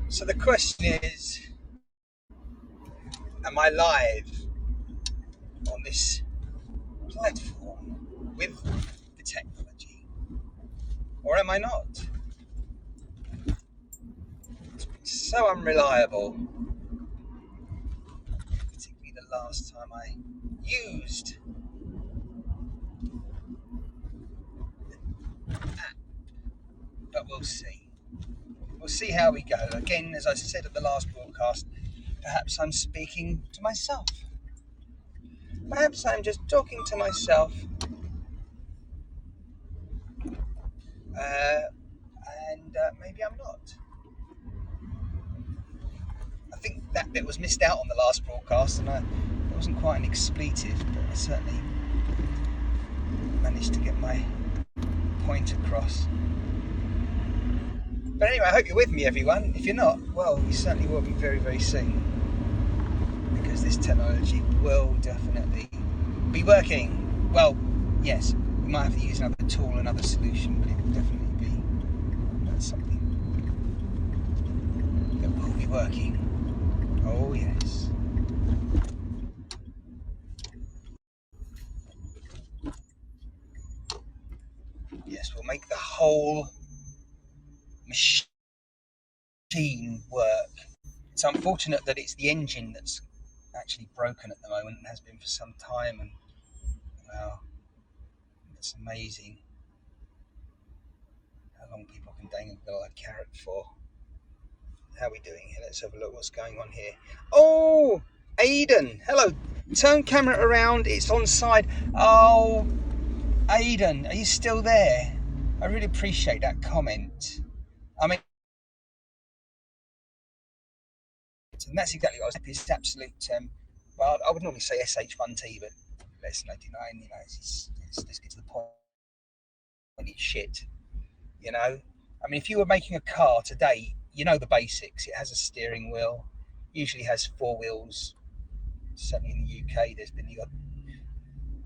So the question is, am I live on this platform with the technology, or am I not? It's been so unreliable, particularly the last time I used the app, but we'll see. We'll see how we go. Again, as I said at the last broadcast, perhaps I'm speaking to myself. Perhaps I'm just talking to myself, uh, and maybe I'm not. I think that bit was missed out on the last broadcast, and it wasn't quite an expletive, but I certainly managed to get my point across. But anyway, I hope you're with me, everyone. If you're not, well, you certainly will be very, very soon, because this technology will definitely be working. Well, yes, we might have to use another tool, another solution, but it will definitely be something that will be working. Oh, yes. Yes, we'll make the whole machine work. It's unfortunate that it's the engine that's actually broken at the moment and has been for some time, and wow, it's amazing how long people can dangle a carrot for. How are we doing here? Let's have a look what's going on here. Oh, Aidan, hello. Turn camera around, it's on side. Oh, Aidan, are you still there? I really appreciate that comment. I mean, and that's exactly what I was. It's absolute. Well, I would normally say SH1T, but let's 99. You know, let's get to the point. It's shit. You know, I mean, if you were making a car today, you know the basics. It has a steering wheel. Usually has four wheels. Certainly in the UK, there's been the odd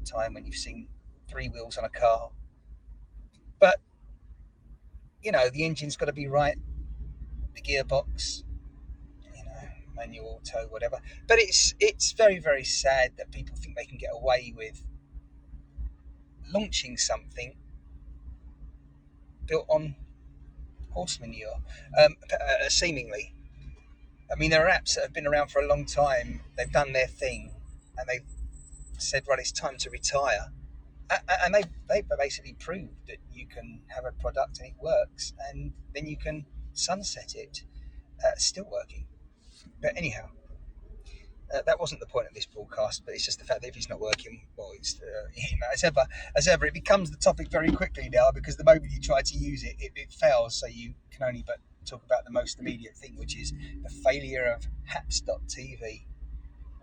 time when you've seen three wheels on a car. But you know, the engine's got to be right. The gearbox, you know, manual, auto, whatever. But it's very, very sad that people think they can get away with launching something built on horse manure, seemingly. I mean, there are apps that have been around for a long time. They've done their thing, and they've said, "Right, it's time to retire." And they've basically proved that you can have a product and it works, and then you can sunset it, still working. But anyhow, that wasn't the point of this broadcast, but it's just the fact that if it's not working, well, it's you know, as ever, it becomes the topic very quickly now, because the moment you try to use it, it fails. So you can only but talk about the most immediate thing, which is the failure of Haps.tv.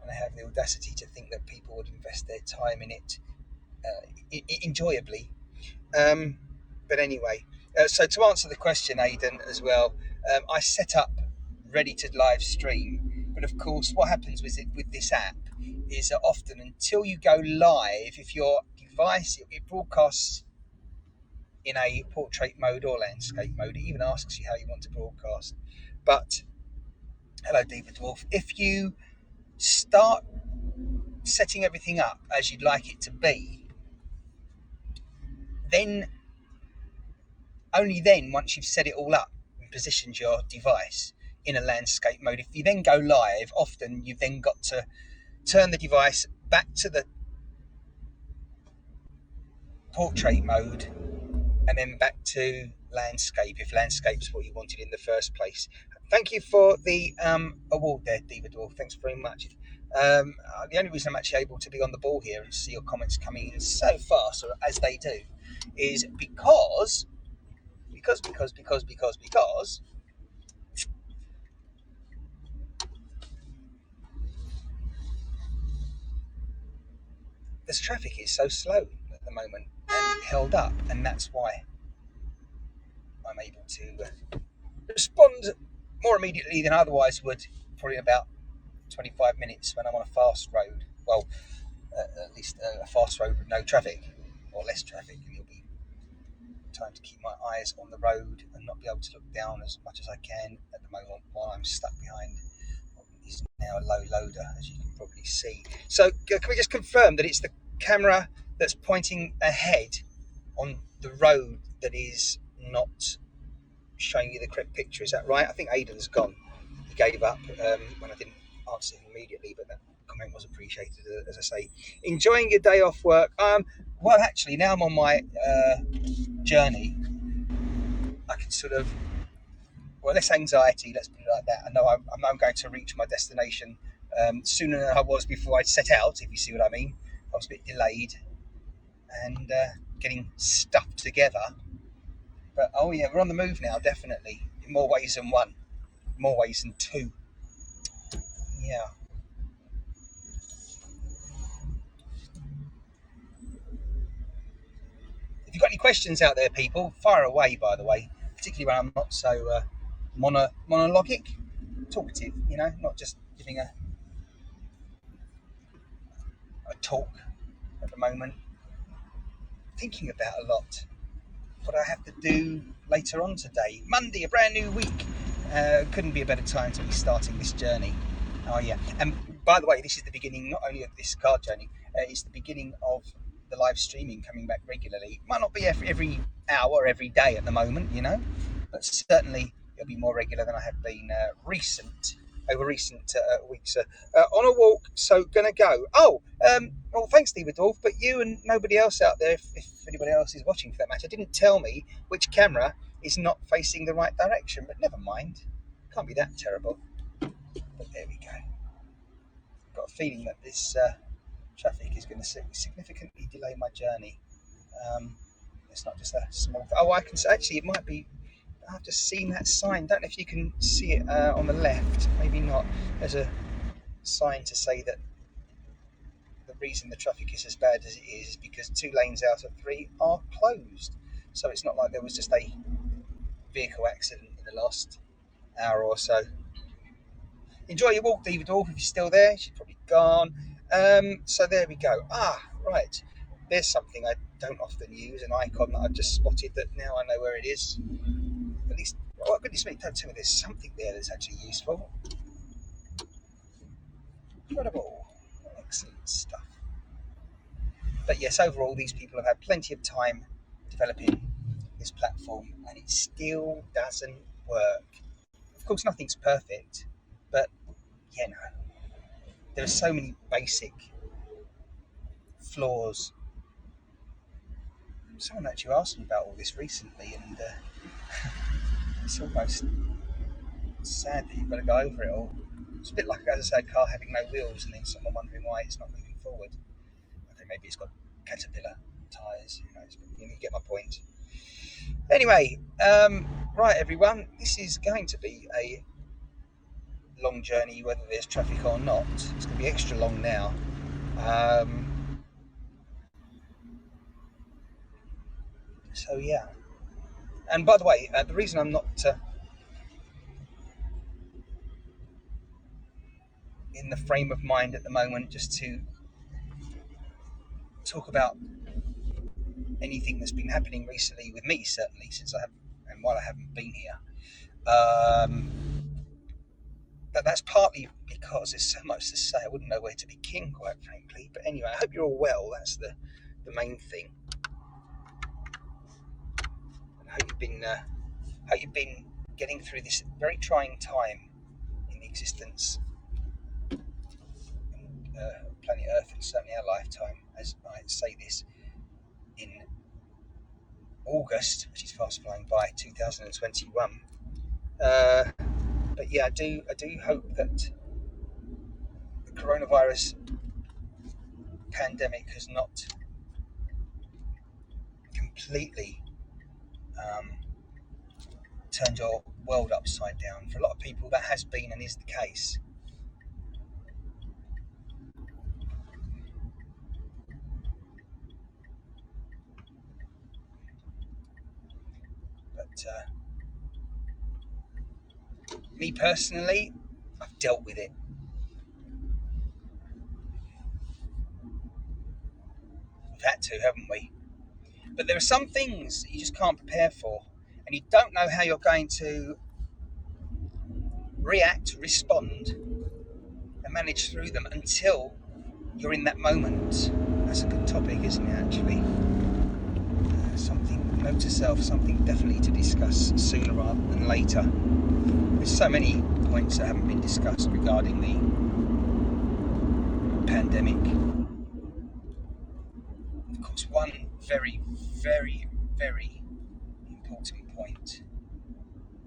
And I have the audacity to think that people would invest their time in it enjoyably. Um, but anyway, so to answer the question, Aidan, as well, I set up ready to live stream. But of course, what happens with this app is that often until you go live, if your device, it broadcasts in a portrait mode or landscape mode. It even asks you how you want to broadcast. But hello, Diva Dwarf. If you start setting everything up as you'd like it to be, then only then, once you've set it all up and positioned your device in a landscape mode, if you then go live, often you've then got to turn the device back to the portrait mode and then back to landscape, if landscape's what you wanted in the first place. Thank you for the award there, Diva Dwarf. Thanks very much. The only reason I'm actually able to be on the ball here and see your comments coming in so fast, or as they do, is because this traffic is so slow at the moment and held up, and that's why I'm able to respond more immediately than I otherwise would, probably about 25 minutes when I'm on a fast road. Well, at least a fast road with no traffic or less traffic, and it'll be time to keep my eyes on the road and not be able to look down as much as I can at the moment while I'm stuck behind what is now a low loader, as you can probably see. So can we just confirm that it's the camera that's pointing ahead on the road that is not showing you the correct picture? Is that right? I think Aidan's gone. He gave up when I didn't answer him immediately, but that comment was appreciated. As I say, enjoying your day off work. Well, actually, now I'm on my journey, I can sort of, well, less anxiety, let's put it like that. I know I'm going to reach my destination sooner than I was before I set out, if you see what I mean. I was a bit delayed and getting stuff together. But oh yeah, we're on the move now, definitely, in more ways than one, more ways than two. Yeah. If you've got any questions out there, people, fire away, by the way, particularly when I'm not so monologic, talkative, not just giving a talk at the moment. Thinking about a lot. What I have to do later on today. Monday, a brand new week. Couldn't be a better time to be starting this journey. Oh yeah. And by the way, this is the beginning not only of this car journey, it's the beginning of the live streaming coming back regularly. Might not be every hour, every day at the moment, but certainly it'll be more regular than I have been over recent weeks. On a walk, so gonna go. Well, thanks, Steve Adolf, but you and nobody else out there, if anybody else is watching for that matter, didn't tell me which camera is not facing the right direction, but never mind. Can't be that terrible. But there we go. Got a feeling that this traffic is going to significantly delay my journey. It's not just a small. Oh, I can actually. It might be. I've just seen that sign. Don't know if you can see it on the left. Maybe not. There's a sign to say that the reason the traffic is as bad as it is because 2 lanes out of 3 are closed. So it's not like there was just a vehicle accident in the last hour or so. Enjoy your walk, David Orff, if you're still there. She's probably gone. So there we go. Right. There's something I don't often use, an icon that I've just spotted that now I know where it is. At least, oh goodness me, don't tell me there's something there that's actually useful. Incredible. Excellent stuff. But yes, overall, these people have had plenty of time developing this platform and it still doesn't work. Of course, nothing's perfect, but there are so many basic flaws. Someone actually asked me about all this recently, and it's almost sad that you've got to go over it all. It's a bit like, as I say, a car having no wheels and then someone wondering why it's not moving forward. Okay, maybe it's got Caterpillar tyres, you get my point. Anyway, right everyone, this is going to be a long journey whether there's traffic or not. It's going to be extra long now. So yeah. And by the way, the reason I'm not in the frame of mind at the moment just to talk about anything that's been happening recently with me, certainly since I have and while I haven't been here. But that's partly because there's so much to say. I wouldn't know where to begin, quite frankly. But anyway, I hope you're all well. That's the main thing. And I hope you've been getting through this very trying time in the existence of planet Earth and certainly our lifetime, as I say this in August, which is fast flying by, 2021. But yeah, I do hope that the coronavirus pandemic has not completely turned your world upside down. For a lot of people, that has been and is the case. But me personally, I've dealt with it. had to, haven't we? But there are some things that you just can't prepare for, and you don't know how you're going to react, respond, and manage through them until you're in that moment. That's a good topic, isn't it, actually? Something, note to self, something definitely to discuss sooner rather than later. There's so many points that haven't been discussed regarding the pandemic. Of course, one very, very, very important point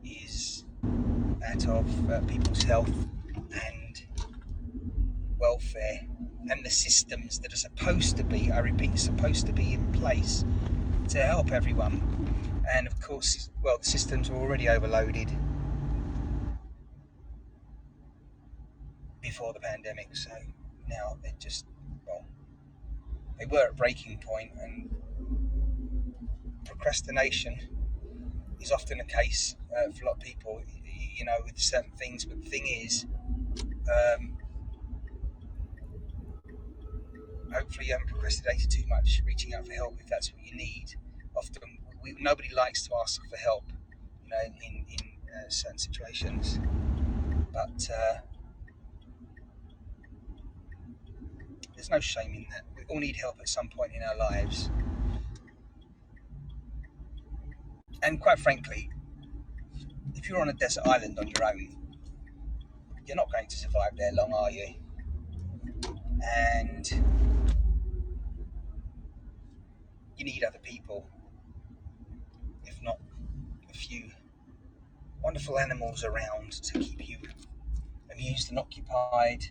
is that of people's health and welfare, and the systems that are supposed to be, I repeat, supposed to be in place to help everyone. And of course, well, the systems were already overloaded before the pandemic, so now they're just, well, they were at breaking point, and procrastination is often a case for a lot of people, you know, with certain things. But the thing is, hopefully you haven't procrastinated too much reaching out for help if that's what you need. Often nobody likes to ask for help, you know, in certain situations, but there's no shame in that. We all need help at some point in our lives, and quite frankly, if you're on a desert island on your own, you're not going to survive there long, are you? And you need other people, if not a few wonderful animals around to keep you amused and occupied.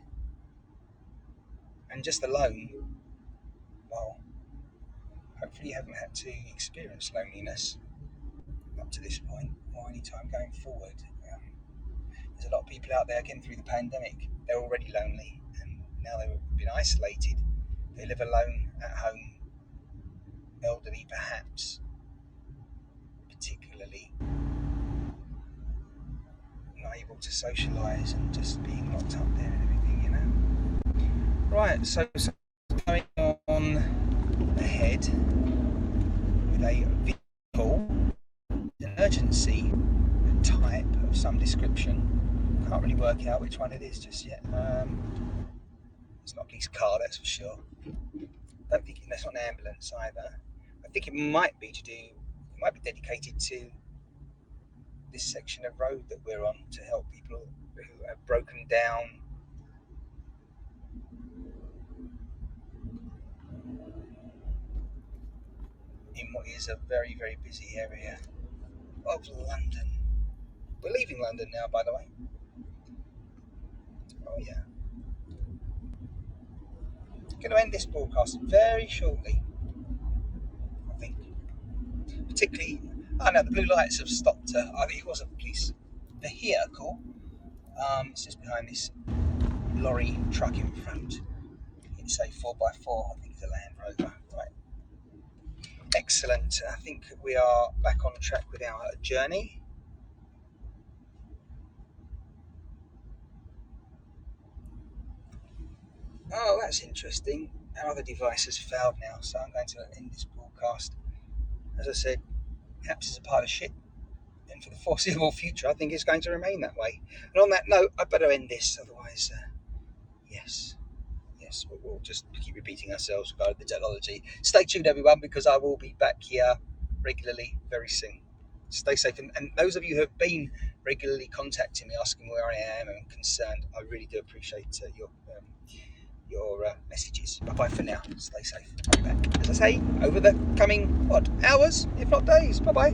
And just alone, well, hopefully you haven't had to experience loneliness up to this point or any time going forward. There's a lot of people out there getting through the pandemic. They're already lonely, and now they've been isolated. They live alone at home, elderly perhaps, particularly, not able to socialise and just being locked up there and everything, you know. Right, so going on ahead with a vehicle, an emergency type of some description. Can't really work out which one it is just yet. It's not a police car, that's for sure. Don't think that's not an ambulance either. I think it might be dedicated to this section of road that we're on to help people who have broken down in what is a very, very busy area of London. We're leaving London now, by the way. Oh yeah. Going to end this broadcast very shortly, I think. Particularly, I know the blue lights have stopped. I think it was a police vehicle. It's just behind this lorry truck in front. It's a 4x4. I think it's a Land Rover. Right. Excellent. I think we are back on track with our journey. Oh, that's interesting. Our other device has failed now, so I'm going to end this broadcast. As I said, apps is a pile of shit, and for the foreseeable future, I think it's going to remain that way. And on that note, I better end this, otherwise, yes, we'll just keep repeating ourselves regarding the technology. Stay tuned, everyone, because I will be back here regularly very soon. Stay safe, and those of you who have been regularly contacting me, asking where I am and concerned, I really do appreciate your messages. Bye for now. Stay safe. I'll be back, as I say, over the coming hours, if not days. Bye.